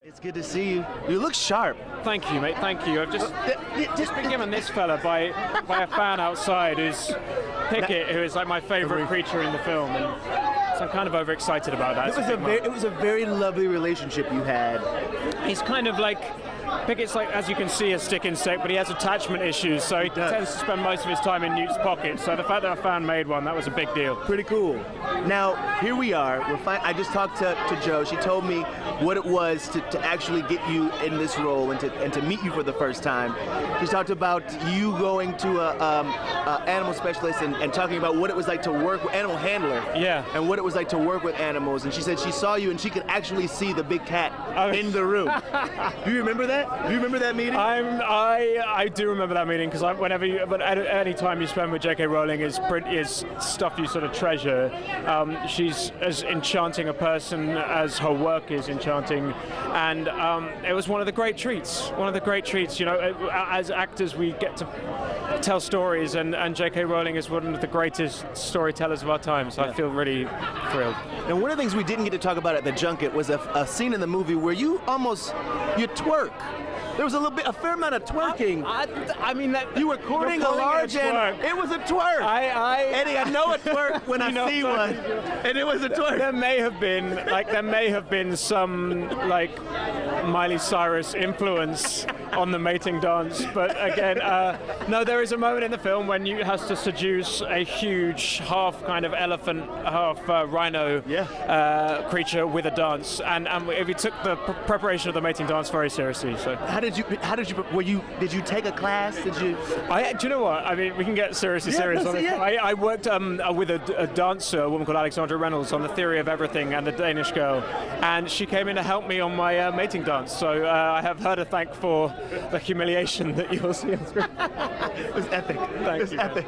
It's good to see you. You look sharp. Thank you, mate. Thank you. I've just been given this fella by a fan outside who's Pickett, who is like my favourite creature in the film, and so I'm kind of overexcited about that. It was a very lovely relationship you had. He's kind of like Pickett's like, as you can see, a stick insect, but he has attachment issues, so he tends to spend most of his time in Newt's pocket. So the fact that a fan made one, that was a big deal. Pretty cool. Now, here we are. I just talked to Jo. She told me what it was to actually get you in this role and to meet you for the first time. She talked about you going to a animal specialist and talking about what it was like to work with animal handler. Yeah. And what it was like to work with animals. And she said she saw you and she could actually see the big cat in the room. Do you remember that? Do you remember that meeting? I do remember that meeting because any time you spend with J.K. Rowling is stuff you sort of treasure. She's as enchanting a person as her work is enchanting, and it was one of the great treats. One of the great treats. You know, as actors we get to tell stories, and J.K. Rowling is one of the greatest storytellers of our time. So I feel really thrilled. And one of the things we didn't get to talk about at the junket was a scene in the movie where you twerk. There was a fair amount of twerking. I mean, you were courting a large and it was a twerk. Eddie, I know a twerk when I see one, and it was a twerk. There may have been some like Miley Cyrus influence on the mating dance, but again, no. There is a moment in the film when you has to seduce a huge half kind of elephant, half rhino creature with a dance, and we took the preparation of the mating dance very seriously. So did you take a class? Do you know what? I mean, we can get seriously serious on it. Yeah. I worked with a dancer, a woman called Alexandra Reynolds, on The Theory of Everything and The Danish Girl, and she came in to help me on my mating dance. So I have her to thank for the humiliation that you'll see on screen. It was epic. Thank you. Epic.